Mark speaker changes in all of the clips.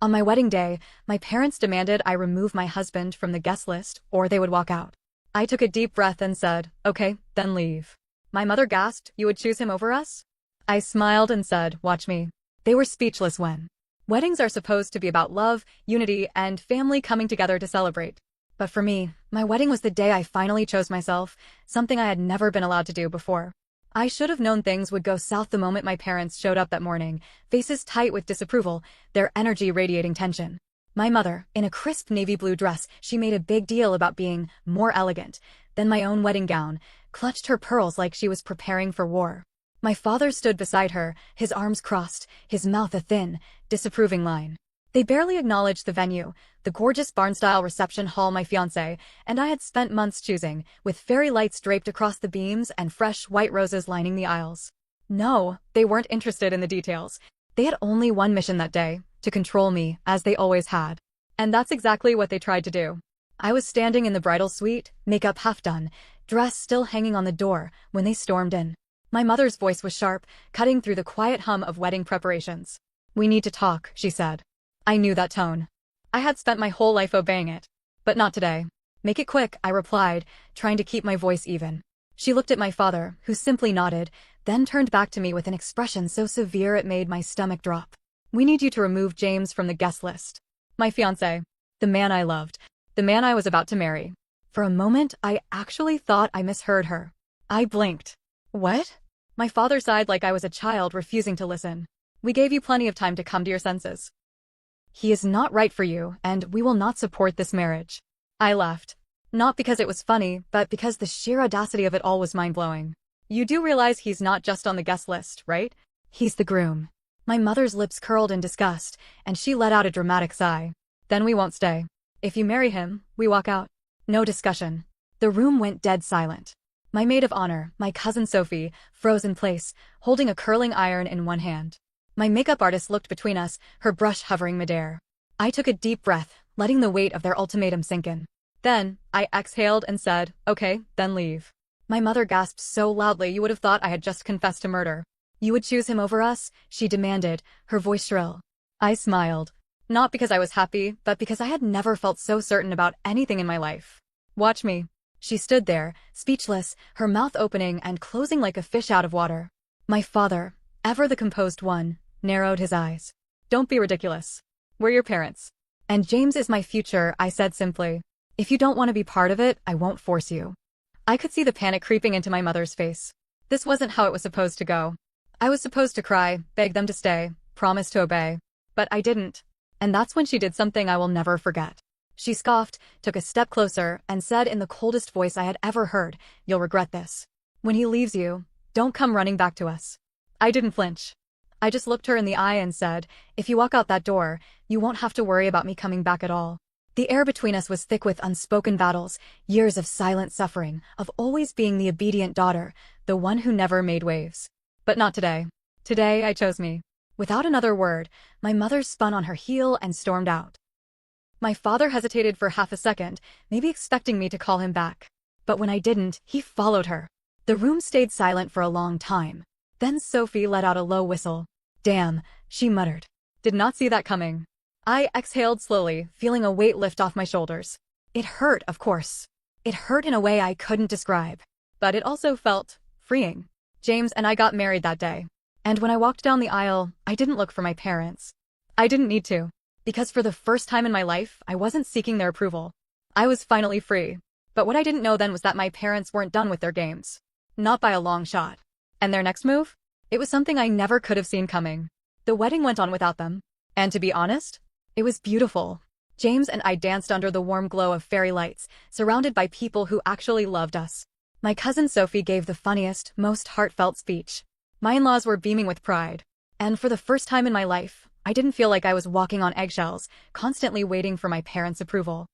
Speaker 1: On my wedding day, my parents demanded I remove my husband from the guest list or they would walk out. I took a deep breath and said, okay, then leave. My mother gasped, you would choose him over us? I smiled and said, watch me. They were speechless when. Weddings are supposed to be about love, unity, and family coming together to celebrate. But for me, my wedding was the day I finally chose myself, something I had never been allowed to do before. I should have known things would go south the moment my parents showed up that morning, faces tight with disapproval, their energy radiating tension. My mother, in a crisp navy blue dress, she made a big deal about being more elegant than my own wedding gown, clutched her pearls like she was preparing for war. My father stood beside her, his arms crossed, his mouth a thin, disapproving line. They barely acknowledged the venue, the gorgeous barn-style reception hall my fiancé and I had spent months choosing, with fairy lights draped across the beams and fresh white roses lining the aisles. No, they weren't interested in the details. They had only one mission that day, to control me, as they always had. And that's exactly what they tried to do. I was standing in the bridal suite, makeup half done, dress still hanging on the door, when they stormed in. My mother's voice was sharp, cutting through the quiet hum of wedding preparations. We need to talk, she said. I knew that tone. I had spent my whole life obeying it. But not today. Make it quick, I replied, trying to keep my voice even. She looked at my father, who simply nodded, then turned back to me with an expression so severe it made my stomach drop. We need you to remove James from the guest list. My fiancé. The man I loved. The man I was about to marry. For a moment, I actually thought I misheard her. I blinked. What? My father sighed like I was a child refusing to listen. We gave you plenty of time to come to your senses. He is not right for you, and we will not support this marriage. I laughed. Not because it was funny, but because the sheer audacity of it all was mind-blowing. You do realize he's not just on the guest list, right? He's the groom. My mother's lips curled in disgust, and she let out a dramatic sigh. Then we won't stay. If you marry him, we walk out. No discussion. The room went dead silent. My maid of honor, my cousin Sophie, froze in place, holding a curling iron in one hand. My makeup artist looked between us, her brush hovering midair. I took a deep breath, letting the weight of their ultimatum sink in. Then, I exhaled and said, okay, then leave. My mother gasped so loudly you would have thought I had just confessed to murder. You would choose him over us? She demanded, her voice shrill. I smiled. Not because I was happy, but because I had never felt so certain about anything in my life. Watch me. She stood there, speechless, her mouth opening and closing like a fish out of water. My father, ever the composed one, narrowed his eyes. Don't be ridiculous. We're your parents. And James is my future, I said simply. If you don't want to be part of it, I won't force you. I could see the panic creeping into my mother's face. This wasn't how it was supposed to go. I was supposed to cry, beg them to stay, promise to obey. But I didn't. And that's when she did something I will never forget. She scoffed, took a step closer, and said in the coldest voice I had ever heard, you'll regret this. When he leaves you, don't come running back to us. I didn't flinch. I just looked her in the eye and said, if you walk out that door, you won't have to worry about me coming back at all. The air between us was thick with unspoken battles, years of silent suffering, of always being the obedient daughter, the one who never made waves. But not today. Today I chose me. Without another word, my mother spun on her heel and stormed out. My father hesitated for half a second, maybe expecting me to call him back. But when I didn't, he followed her. The room stayed silent for a long time. Then Sophie let out a low whistle. Damn, she muttered. Did not see that coming. I exhaled slowly, feeling a weight lift off my shoulders. It hurt, of course. It hurt in a way I couldn't describe. But it also felt freeing. James and I got married that day. And when I walked down the aisle, I didn't look for my parents. I didn't need to. Because for the first time in my life, I wasn't seeking their approval. I was finally free. But what I didn't know then was that my parents weren't done with their games. Not by a long shot. And their next move? It was something I never could have seen coming. The wedding went on without them. And to be honest, it was beautiful. James and I danced under the warm glow of fairy lights, surrounded by people who actually loved us. My cousin Sophie gave the funniest, most heartfelt speech. My in-laws were beaming with pride. And for the first time in my life, I didn't feel like I was walking on eggshells, constantly waiting for my parents' approval.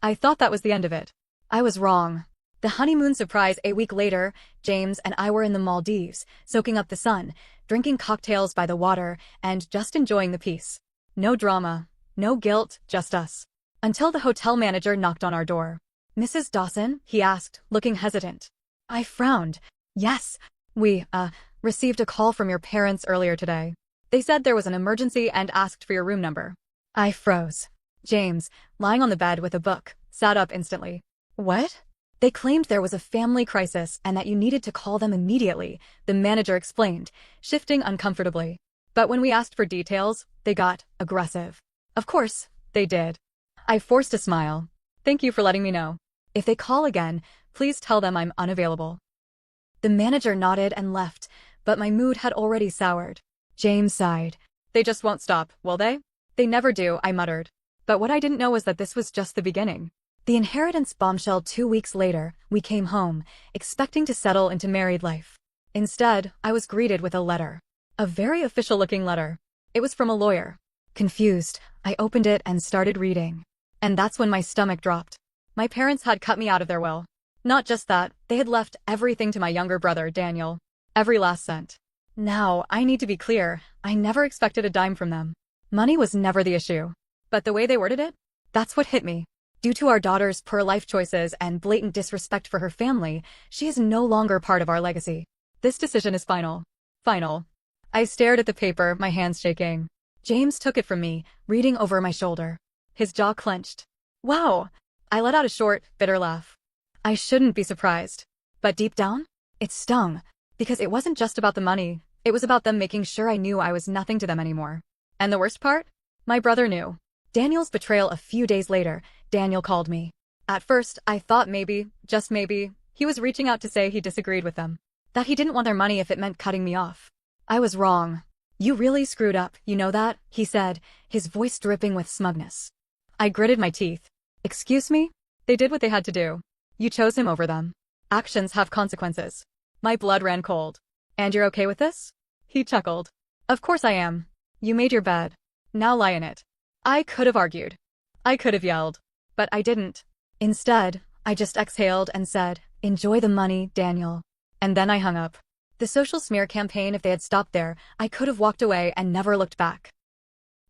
Speaker 1: I thought that was the end of it. I was wrong. The honeymoon surprise a week later, James and I were in the Maldives, soaking up the sun, drinking cocktails by the water, and just enjoying the peace. No drama, no guilt, just us. Until the hotel manager knocked on our door. Mrs. Dawson? He asked, looking hesitant. I frowned. Yes, we, received a call from your parents earlier today. They said there was an emergency and asked for your room number. I froze. James, lying on the bed with a book, sat up instantly. What? They claimed there was a family crisis and that you needed to call them immediately, the manager explained, shifting uncomfortably. But when we asked for details, they got aggressive. Of course, they did. I forced a smile. Thank you for letting me know. If they call again, please tell them I'm unavailable. The manager nodded and left, but my mood had already soured. James sighed. They just won't stop, will they? They never do, I muttered. But what I didn't know was that this was just the beginning. The inheritance bombshell 2 weeks later, we came home, expecting to settle into married life. Instead, I was greeted with a letter. A very official-looking letter. It was from a lawyer. Confused, I opened it and started reading. And that's when my stomach dropped. My parents had cut me out of their will. Not just that, they had left everything to my younger brother, Daniel. Every last cent. Now, I need to be clear, I never expected a dime from them. Money was never the issue. But the way they worded it? That's what hit me. Due to our daughter's poor life choices and blatant disrespect for her family, she is no longer part of our legacy. This decision is final. Final. I stared at the paper, my hands shaking. James took it from me, reading over my shoulder. His jaw clenched. Wow! I let out a short, bitter laugh. I shouldn't be surprised. But deep down, it stung. Because it wasn't just about the money, it was about them making sure I knew I was nothing to them anymore. And the worst part? My brother knew. Daniel's betrayal a few days later, Daniel called me. At first, I thought maybe, just maybe, he was reaching out to say he disagreed with them. That he didn't want their money if it meant cutting me off. I was wrong. You really screwed up, you know that? He said, his voice dripping with smugness. I gritted my teeth. Excuse me? They did what they had to do. You chose him over them. Actions have consequences. My blood ran cold. And you're okay with this? He chuckled. Of course I am. You made your bed. Now lie in it. I could have argued. I could have yelled. But I didn't. Instead, I just exhaled and said, enjoy the money, Daniel. And then I hung up. The social smear campaign, if they had stopped there, I could have walked away and never looked back.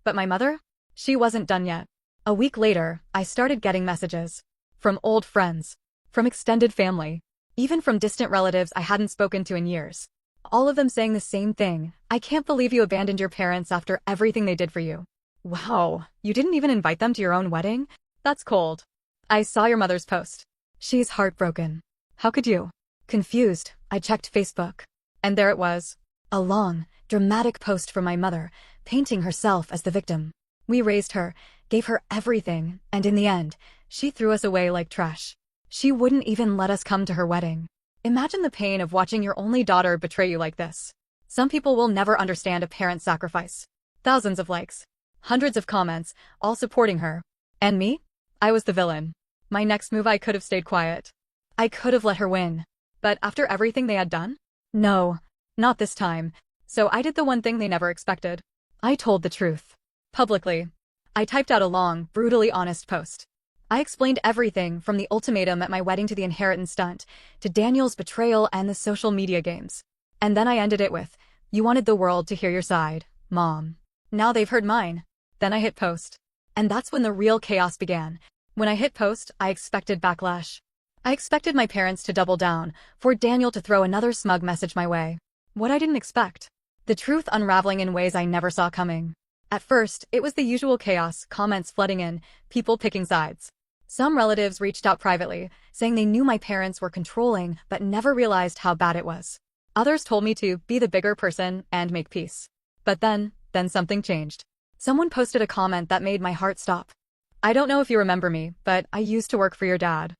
Speaker 1: But my mother? She wasn't done yet. A week later, I started getting messages. From old friends. From extended family. Even from distant relatives I hadn't spoken to in years. All of them saying the same thing. I can't believe you abandoned your parents after everything they did for you. Wow, you didn't even invite them to your own wedding? That's cold. I saw your mother's post. She's heartbroken. How could you? Confused, I checked Facebook. And there it was. A long, dramatic post from my mother, painting herself as the victim. We raised her, gave her everything, and in the end, she threw us away like trash. She wouldn't even let us come to her wedding. Imagine the pain of watching your only daughter betray you like this. Some people will never understand a parent's sacrifice. Thousands of likes. Hundreds of comments, all supporting her. And me? I was the villain. My next move, I could have stayed quiet. I could have let her win. But after everything they had done? No, not this time. So I did the one thing they never expected. I told the truth. Publicly. I typed out a long, brutally honest post. I explained everything from the ultimatum at my wedding to the inheritance stunt, to Daniel's betrayal and the social media games. And then I ended it with, you wanted the world to hear your side, Mom. Now they've heard mine. Then I hit post. And that's when the real chaos began. When I hit post, I expected backlash. I expected my parents to double down, for Daniel to throw another smug message my way. What I didn't expect. The truth unraveling in ways I never saw coming. At first, it was the usual chaos, comments flooding in, people picking sides. Some relatives reached out privately, saying they knew my parents were controlling but never realized how bad it was. Others told me to be the bigger person and make peace. But then something changed. Someone posted a comment that made my heart stop. I don't know if you remember me, but I used to work for your dad.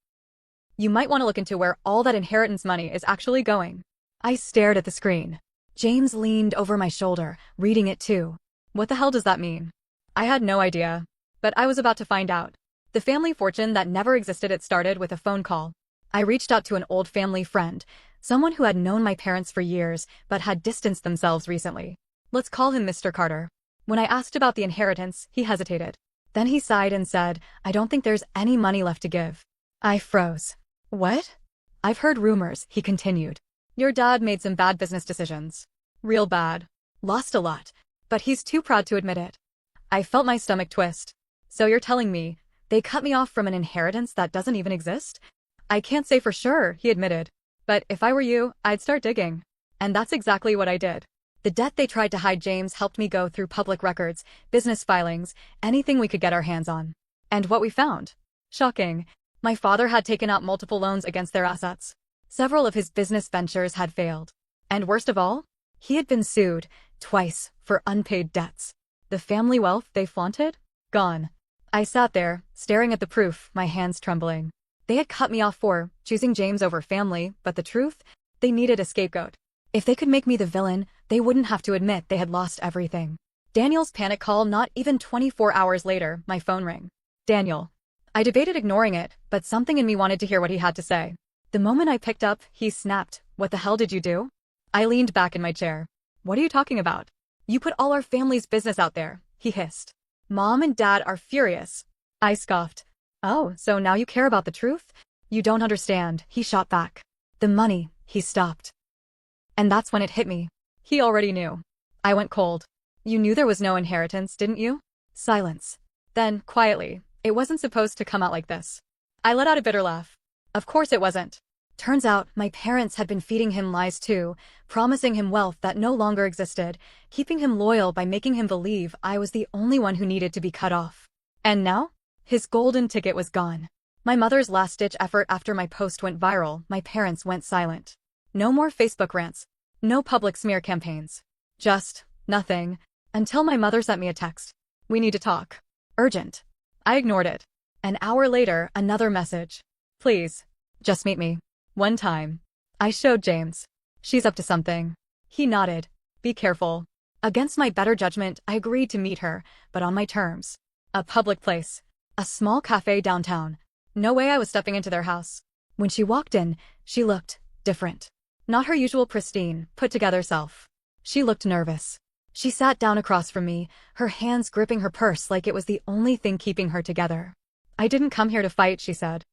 Speaker 1: You might want to look into where all that inheritance money is actually going. I stared at the screen. James leaned over my shoulder, reading it too. What the hell does that mean? I had no idea. But I was about to find out. The family fortune that never existed, it started with a phone call. I reached out to an old family friend, someone who had known my parents for years but had distanced themselves recently. Let's call him Mr. Carter. When I asked about the inheritance, he hesitated. Then he sighed and said, I don't think there's any money left to give. I froze. What? I've heard rumors, he continued. Your dad made some bad business decisions. Real bad. Lost a lot. But he's too proud to admit it. I felt my stomach twist. So you're telling me they cut me off from an inheritance that doesn't even exist? I can't say for sure, he admitted. But if I were you, I'd start digging. And that's exactly what I did. The debt they tried to hide. James helped me go through public records, business filings, anything we could get our hands on. And what we found? Shocking. My father had taken out multiple loans against their assets. Several of his business ventures had failed. And worst of all, he had been sued, twice, for unpaid debts. The family wealth they flaunted? Gone. I sat there, staring at the proof, my hands trembling. They had cut me off for choosing James over family, but the truth? They needed a scapegoat. If they could make me the villain, they wouldn't have to admit they had lost everything. Daniel's panic call. Not even 24 hours later, my phone rang. Daniel. I debated ignoring it, but something in me wanted to hear what he had to say. The moment I picked up, he snapped. What the hell did you do? I leaned back in my chair. What are you talking about? You put all our family's business out there, he hissed. Mom and Dad are furious. I scoffed. Oh, so now you care about the truth? You don't understand, he shot back. The money. He stopped. And that's when it hit me. He already knew. I went cold. You knew there was no inheritance, didn't you? Silence. Then, quietly, it wasn't supposed to come out like this. I let out a bitter laugh. Of course it wasn't. Turns out, my parents had been feeding him lies too, promising him wealth that no longer existed, keeping him loyal by making him believe I was the only one who needed to be cut off. And now? His golden ticket was gone. My mother's last-ditch effort. After my post went viral, my parents went silent. No more Facebook rants. No public smear campaigns. Just nothing. Until my mother sent me a text. We need to talk. Urgent. I ignored it. An hour later, another message. Please. Just meet me. One time. I showed James. She's up to something. He nodded. Be careful. Against my better judgment, I agreed to meet her, but on my terms. A public place. A small cafe downtown. No way I was stepping into their house. When she walked in, she looked different. Not her usual pristine, put-together self. She looked nervous. She sat down across from me, her hands gripping her purse like it was the only thing keeping her together. I didn't come here to fight, she said.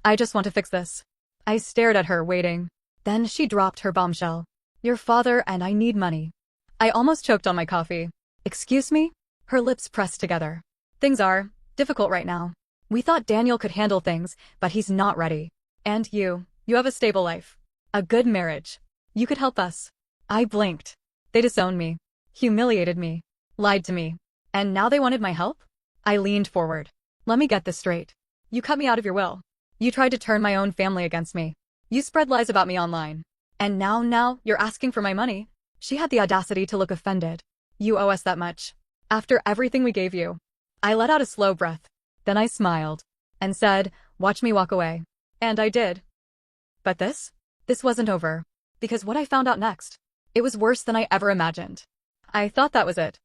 Speaker 1: I just want to fix this. I stared at her, waiting. Then she dropped her bombshell. Your father and I need money. I almost choked on my coffee. Excuse me? Her lips pressed together. Things are difficult right now. We thought Daniel could handle things, but he's not ready. And you have a stable life. A good marriage. You could help us. I blinked. They disowned me. Humiliated me. Lied to me. And now they wanted my help? I leaned forward. Let me get this straight. You cut me out of your will. You tried to turn my own family against me. You spread lies about me online. And now, you're asking for my money? She had the audacity to look offended. You owe us that much. After everything we gave you. I let out a slow breath. Then I smiled. And said, watch me walk away. And I did. But this wasn't over. Because what I found out next, it was worse than I ever imagined. I thought that was it.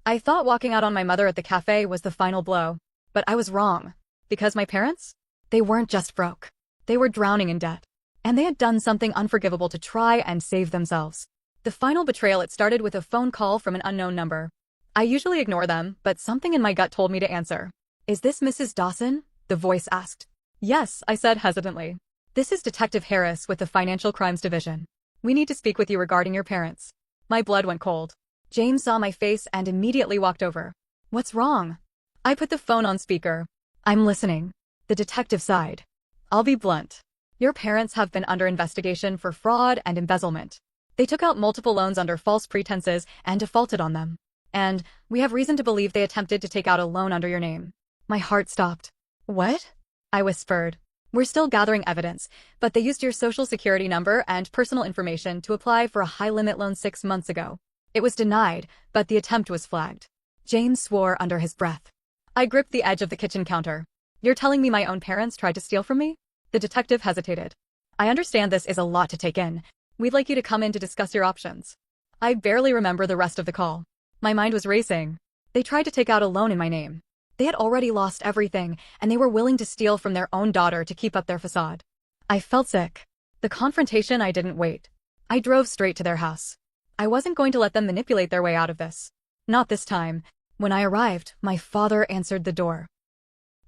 Speaker 1: I thought walking out on my mother at the cafe was the final blow. But I was wrong. Because my parents? They weren't just broke. They were drowning in debt. And they had done something unforgivable to try and save themselves. The final betrayal. It started with a phone call from an unknown number. I usually ignore them, but something in my gut told me to answer. Is this Mrs. Dawson? The voice asked. Yes, I said hesitantly. This is Detective Harris with the Financial Crimes Division. We need to speak with you regarding your parents. My blood went cold. James saw my face and immediately walked over. What's wrong? I put the phone on speaker. I'm listening. The detective sighed. I'll be blunt. Your parents have been under investigation for fraud and embezzlement. They took out multiple loans under false pretenses and defaulted on them. And we have reason to believe they attempted to take out a loan under your name. My heart stopped. What? I whispered. We're still gathering evidence, but they used your social security number and personal information to apply for a high-limit loan 6 months ago. It was denied, but the attempt was flagged. James swore under his breath. I gripped the edge of the kitchen counter. You're telling me my own parents tried to steal from me? The detective hesitated. I understand this is a lot to take in. We'd like you to come in to discuss your options. I barely remember the rest of the call. My mind was racing. They tried to take out a loan in my name. They had already lost everything, and they were willing to steal from their own daughter to keep up their facade. I felt sick. The confrontation. I didn't wait. I drove straight to their house. I wasn't going to let them manipulate their way out of this. Not this time. When I arrived, my father answered the door.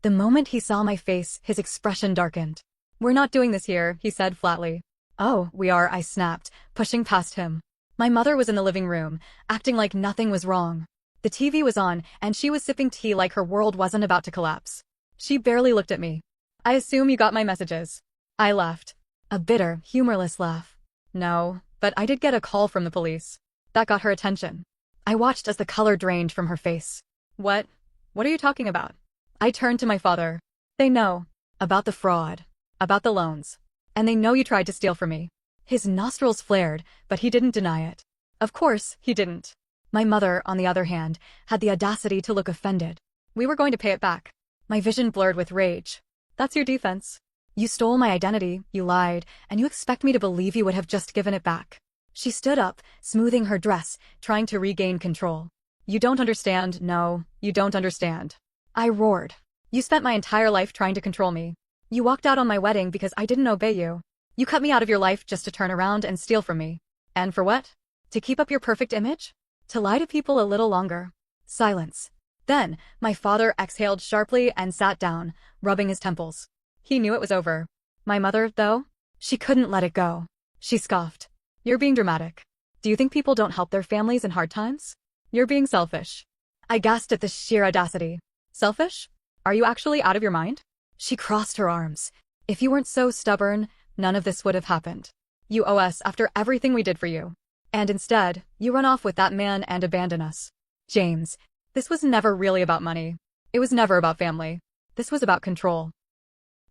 Speaker 1: The moment he saw my face, his expression darkened. We're not doing this here, he said flatly. Oh, we are, I snapped, pushing past him. My mother was in the living room, acting like nothing was wrong. The TV was on, and she was sipping tea like her world wasn't about to collapse. She barely looked at me. I assume you got my messages. I laughed. A bitter, humorless laugh. No, but I did get a call from the police. That got her attention. I watched as the color drained from her face. What? What are you talking about? I turned to my father. They know. About the fraud. About the loans. And they know you tried to steal from me. His nostrils flared, but he didn't deny it. Of course, he didn't. My mother, on the other hand, had the audacity to look offended. We were going to pay it back. My vision blurred with rage. That's your defense. You stole my identity, you lied, and you expect me to believe you would have just given it back. She stood up, smoothing her dress, trying to regain control. You don't understand, no, you don't understand. I roared. You spent my entire life trying to control me. You walked out on my wedding because I didn't obey you. You cut me out of your life just to turn around and steal from me. And for what? To keep up your perfect image? To lie to people a little longer. Silence. Then, my father exhaled sharply and sat down, rubbing his temples. He knew it was over. My mother, though? She couldn't let it go. She scoffed. You're being dramatic. Do you think people don't help their families in hard times? You're being selfish. I gasped at the sheer audacity. Selfish? Are you actually out of your mind? She crossed her arms. If you weren't so stubborn, none of this would have happened. You owe us after everything we did for you. And instead, you run off with that man and abandon us. James, this was never really about money. It was never about family. This was about control.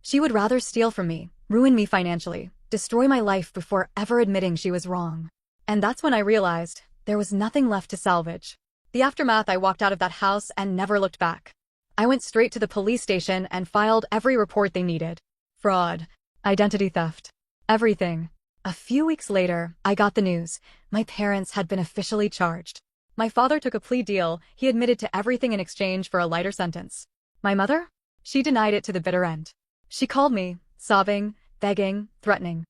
Speaker 1: She would rather steal from me, ruin me financially, destroy my life before ever admitting she was wrong. And that's when I realized there was nothing left to salvage. The aftermath, I walked out of that house and never looked back. I went straight to the police station and filed every report they needed. Fraud, identity theft, everything. A few weeks later, I got the news. My parents had been officially charged. My father took a plea deal. He admitted to everything in exchange for a lighter sentence. My mother? She denied it to the bitter end. She called me, sobbing, begging, threatening.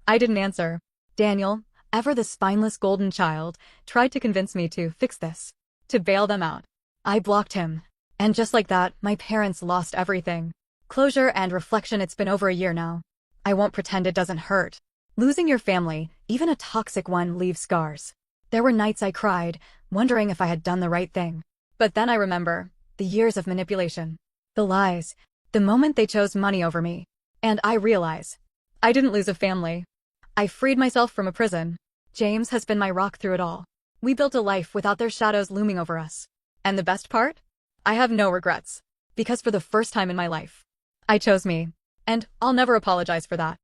Speaker 1: I didn't answer. Daniel, ever the spineless golden child, tried to convince me to fix this, to bail them out. I blocked him. And just like that, my parents lost everything. Closure and reflection. It's been over a year now. I won't pretend it doesn't hurt. Losing your family, even a toxic one, leaves scars. There were nights I cried, wondering if I had done the right thing. But then I remember the years of manipulation, the lies, the moment they chose money over me. And I realize I didn't lose a family. I freed myself from a prison. James has been my rock through it all. We built a life without their shadows looming over us. And the best part? I have no regrets. Because for the first time in my life, I chose me. And I'll never apologize for that.